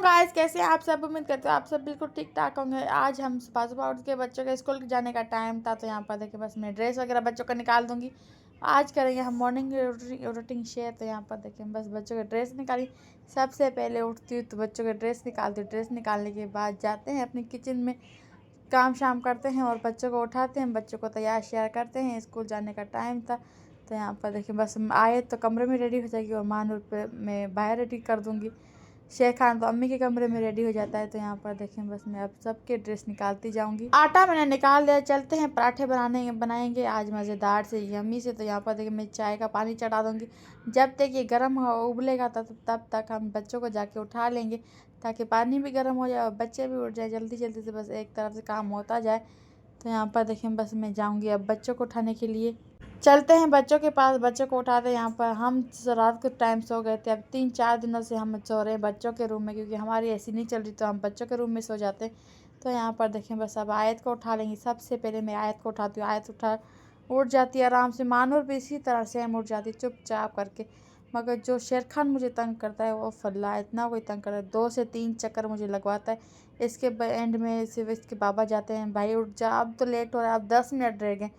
Guys, कैसे हैं आप सब। उम्मीद करते हो आप सब बिल्कुल ठीक ठाक होंगे। आज हम सुबह सुबह उठ के बच्चों के स्कूल जाने का टाइम था, तो यहाँ पर देखिए बस मैं ड्रेस वगैरह बच्चों का निकाल दूंगी। आज करेंगे हम मॉर्निंग रूटीन शेयर। तो यहाँ पर देखिए बस बच्चों के ड्रेस निकाली। सबसे पहले उठती हूँ तो बच्चों के ड्रेस निकालती हूँ। ड्रेस निकालने के बाद जाते हैं अपनी किचन में, काम शाम करते हैं और बच्चों को उठाते हैं, बच्चों को तैयार श्यार करते हैं। स्कूल जाने का टाइम था, तो यहाँ पर देखिए बस आए तो कमरे में रेडी हो जाएगी और महानूर पे मैं बाहर रेडी कर दूँगी। शेख खान तो अम्मी के कमरे में रेडी हो जाता है। तो यहाँ पर देखें बस मैं अब सबके ड्रेस निकालती जाऊँगी। आटा मैंने निकाल दिया, चलते हैं पराठे बनाएंगे आज मज़ेदार से यम्मी से। तो यहाँ पर देखिए मैं चाय का पानी चढ़ा दूँगी। जब तक ये गर्म उबलेगा तब तक हम बच्चों को जाके उठा लेंगे, ताकि पानी भी गर्म हो जाए और बच्चे भी उठ जाए जल्दी जल्दी से, बस एक तरफ से काम होता जाए। तो यहाँ पर देखें बस मैं जाऊँगी अब बच्चों को उठाने के लिए। चलते हैं बच्चों के पास, बच्चों को उठाते हैं। यहाँ पर हम रात को टाइम सो गए थे, अब 3-4 दिनों से हम सो रहे हैं बच्चों के रूम में, क्योंकि हमारी ऐसी नहीं चल रही, तो हम बच्चों के रूम में सो जाते हैं। तो यहाँ पर देखें बस अब आयत को उठा लेंगे। सबसे पहले मैं आयत को उठाती हूँ। आयत उठ जाती है आराम से। मानूर भी इसी तरह से हम उठ जाती है चुपचाप करके। मगर जो शेर खान मुझे तंग करता है वो फल्ला, इतना कोई तंग करता है, 2 से 3 चक्कर मुझे लगवाता है। इसके एंड में सिर्फ इसके बाबा जाते हैं, भाई उठ जा, अब तो लेट हो रहा है, अब 10 मिनट रह गए।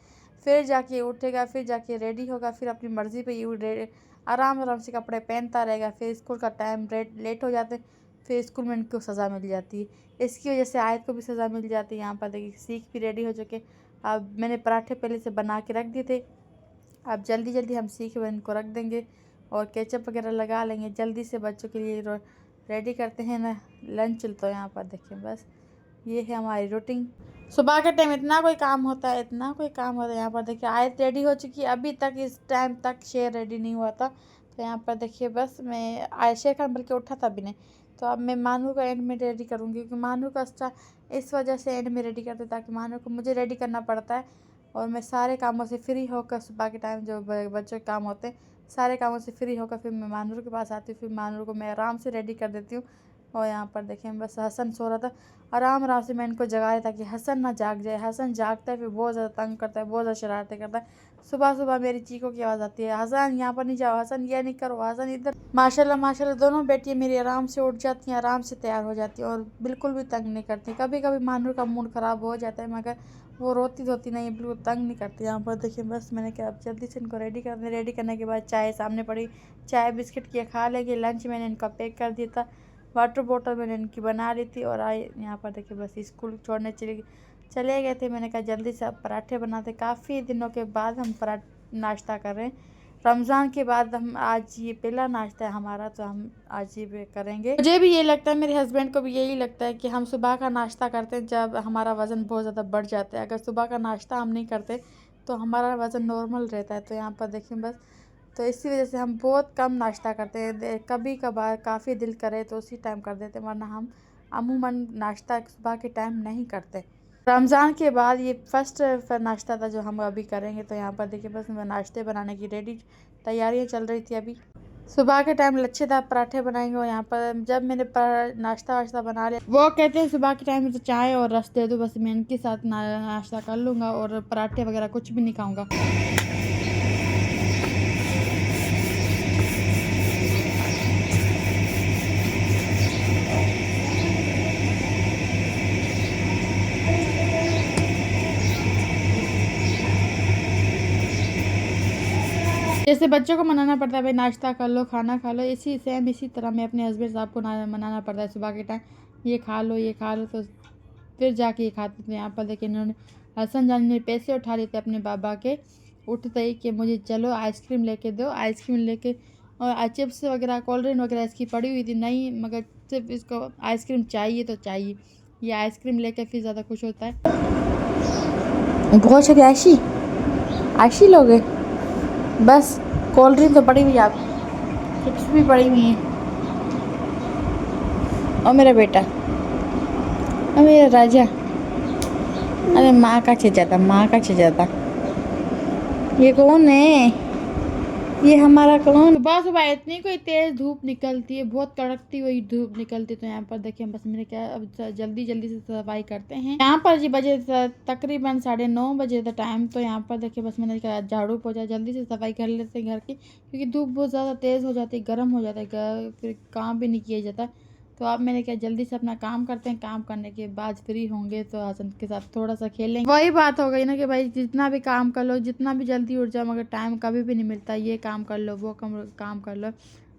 फिर जाके उठेगा, फिर जाके रेडी होगा, फिर अपनी मर्ज़ी पे ये आराम आराम से कपड़े पहनता रहेगा। फिर स्कूल का टाइम लेट हो जाते, फिर स्कूल में इनको सज़ा मिल जाती है। इसकी वजह से आयत को भी सज़ा मिल जाती है। यहाँ पर देखिए सीख भी रेडी हो चुके। अब मैंने पराठे पहले से बना के रख दिए थे, अब जल्दी जल्दी हम सीख इनको रख देंगे और केचप वगैरह लगा लेंगे। जल्दी से बच्चों के लिए रेडी करते हैं ना लंच। तो यहाँ पर देखिए बस ये है हमारी रूटीन। सुबह के टाइम इतना कोई काम होता है, इतना कोई काम होता है। यहाँ पर देखिए आयत रेडी हो चुकी है, अभी तक इस टाइम तक शेर रेडी नहीं हुआ था। तो यहाँ पर देखिए बस मैं शेर खान बल्कि उठा था भी नहीं। तो अब मैं मानू का एंड में रेडी करूँगी, क्योंकि मानू का अच्छा इस वजह से एंड में रेडी करते, ताकि मानू को मुझे रेडी करना पड़ता है और मैं सारे कामों से फ्री होकर सुबह के टाइम जो बच्चों के काम होते हैं सारे कामों से फ्री होकर फिर मैं मानूर के पास आती हूँ। फिर मानूर को मैं आराम से रेडी कर देती हूँ। और यहाँ पर देखें बस हसन सो रहा था, आराम आराम से मैं इनको जगा रही ताकि हसन ना जाग जाए। हसन जागता है फिर बहुत ज़्यादा तंग करता है, बहुत ज़्यादा शरारतें करता है। सुबह सुबह मेरी चीखों की आवाज़ आती है, हसन यहाँ पर नहीं जाओ, हसन ये नहीं करो, हसन इधर। माशाल्लाह माशाल्लाह दोनों बेटियाँ मेरी आराम से उठ जाती हैं, आराम से तैयार हो जाती हैं और बिल्कुल भी तंग नहीं करती। कभी कभी मानूर का मूड ख़राब हो जाता है, मगर वो रोती धोती नहीं है, बिल्कुल तंग नहीं करती। यहाँ पर देखिए बस मैंने क्या अब जल्दी से इनको रेडी करने के बाद चाय सामने पड़ी, चाय बिस्किट किए खा लेंगे। लंच मैंने इनका पैक कर दिया था, वाटर बोतल मैंने इनकी बना ली थी और आई यहाँ पर देखिए बस स्कूल छोड़ने चले गए थे। मैंने कहा जल्दी से अब पराठे बनाते, काफ़ी दिनों के बाद हम नाश्ता कर रहे हैं। रमज़ान के बाद हम आज ये पहला नाश्ता है हमारा, तो हम आज ये करेंगे। मुझे भी ये लगता है, मेरे हस्बैंड को भी यही लगता है कि हम सुबह का नाश्ता करते हैं जब हमारा वज़न बहुत ज़्यादा बढ़ जाता है। अगर सुबह का नाश्ता हम नहीं करते तो हमारा वज़न नॉर्मल रहता है। तो यहाँ पर देखिए बस तो इसी वजह से हम बहुत कम नाश्ता करते हैं। कभी कभार काफ़ी दिल करे तो उसी टाइम कर देते, वरना हम अमूमन नाश्ता सुबह के टाइम नहीं करते। रमज़ान के बाद ये फर्स्ट नाश्ता था जो हम अभी करेंगे। तो यहाँ पर देखिए बस नाश्ते बनाने की तैयारियाँ चल रही थी। अभी सुबह के टाइम लच्छेदार पराठे बनाएंगे। और यहाँ पर जब मैंने नाश्ता वाश्ता बना लिया, वो कहते हैं सुबह के टाइम में तो चाय और रस दे दो, बस मैं इनके साथ नाश्ता कर लूँगा और पराठे वगैरह कुछ भी नहीं खाऊँगा। जैसे बच्चों को मनाना पड़ता है भाई नाश्ता कर लो, खाना खा लो, इसी तरह मैं अपने हस्बैंड साहब को मनाना पड़ता है सुबह के टाइम, ये खा लो ये खा लो, तो फिर जाके ये खाते थे। यहाँ पर देखिए इन्होंने हसन जान ने पैसे उठा लिए थे अपने बाबा के उठते ही कि मुझे चलो आइसक्रीम लेके दो, आइसक्रीम लेके, और चिप्स वगैरह कोल्ड ड्रिंक वगैरह इसकी पड़ी हुई थी नहीं, मगर सिर्फ इसको आइसक्रीम चाहिए तो चाहिए। ये आइसक्रीम लेके फिर ज़्यादा खुश होता है। बहुत सारी आयशी लोग हैं, बस कोल्ड ड्रिंक तो पड़ी हुई है, आप चिप्स भी पड़ी हुई हैं। और मेरा बेटा और मेरा राजा, अरे माँ का छेजाता। ये कौन है, ये हमारा कौन। सुबह सुबह इतनी कोई तेज़ धूप निकलती है, बहुत कड़कती हुई धूप निकलती है। तो यहाँ पर देखिए बस मैंने क्या अब जल्दी से सफाई करते हैं। यहाँ पर जी बजे तकरीबन 9:30 बजे था टाइम। तो यहाँ पर देखिए बस मैंने क्या झाड़ू पोछा जल्दी से सफाई कर लेते हैं घर की, क्योंकि धूप बहुत ज़्यादा तेज़ हो जाती है, गर्म हो जाता है, फिर काम भी नहीं किया जाता। तो अब मैंने क्या जल्दी से अपना काम करते हैं, काम करने के बाद फ्री होंगे तो हसन के साथ थोड़ा सा खेलेंगे। वही बात हो गई ना कि भाई जितना भी काम कर लो, जितना भी जल्दी उठ जाओ, मगर टाइम कभी भी नहीं मिलता। ये काम कर लो, वो काम कर लो,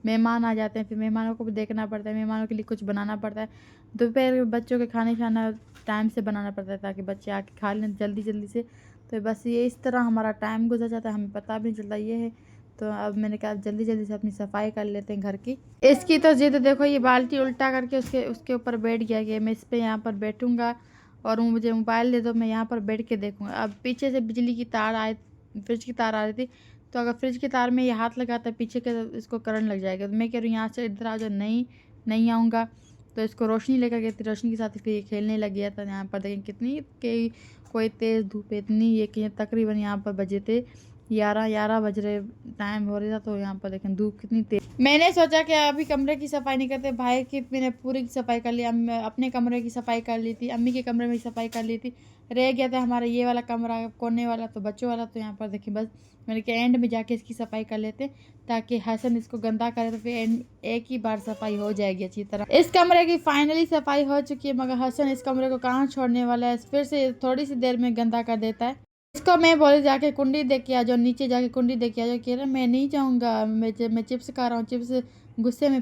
मेहमान आ जाते हैं, फिर मेहमानों को भी देखना पड़ता है, मेहमानों के लिए कुछ बनाना पड़ता है। दोपहर बच्चों के खाना टाइम से बनाना पड़ता है ताकि बच्चे आके खा लें जल्दी जल्दी से। तो बस ये इस तरह हमारा टाइम गुजर जाता है, हमें पता भी नहीं चलता। ये है तो अब मैंने कहा जल्दी जल्दी से अपनी सफाई कर लेते हैं घर की। इसकी तो जिद देखो, ये बाल्टी उल्टा करके उसके ऊपर बैठ गया कि मैं इस पे यहाँ पर बैठूंगा और मुझे मोबाइल दे दो, मैं यहाँ पर बैठ के देखूंगा। अब पीछे से बिजली की तार आए, फ्रिज की तार आ रही थी, तो अगर फ्रिज की तार में ये हाथ लगाता है पीछे के तो इसको करंट लग जाएगा। तो मैं कह रही हूँ यहाँ से इधर आ जाओ, नहीं आऊँगा। तो इसको रोशनी लेकर गई थी, रोशनी के साथ फिर ये खेलने लग गया था। यहाँ पर देखें कितनी कोई तेज़ धूप है इतनी, ये कि तकरीबन यहाँ पर बजे थे 11 बज रहे टाइम हो रहा था। तो यहाँ पर देखें धूप कितनी तेज। मैंने सोचा कि अभी कमरे की सफाई नहीं करते, भाई की मैंने पूरी सफाई कर ली, अपने कमरे की सफाई कर ली थी, अम्मी के कमरे में सफाई कर ली थी। रह गया था हमारा ये वाला कमरा कोने वाला, तो बच्चों वाला। तो यहाँ पर देखिए बस मैंने कहा एंड में जाके इसकी सफाई कर लेते ताकि हसन इसको गंदा करे तो फिर एक ही बार सफाई हो जाएगी अच्छी तरह। इस कमरे की फाइनली सफाई हो चुकी है, मगर हसन इस कमरे को कहाँ छोड़ने वाला है, फिर से थोड़ी सी देर में गंदा कर देता है। इसको मैं बोली जाके कुंडी देख के आ जाओ, नीचे जाके कुंडी देख के आ जाओ। कह रहा मैं नहीं जाऊँगा, मैं चिप्स खा रहा हूँ, चिप्स गुस्से में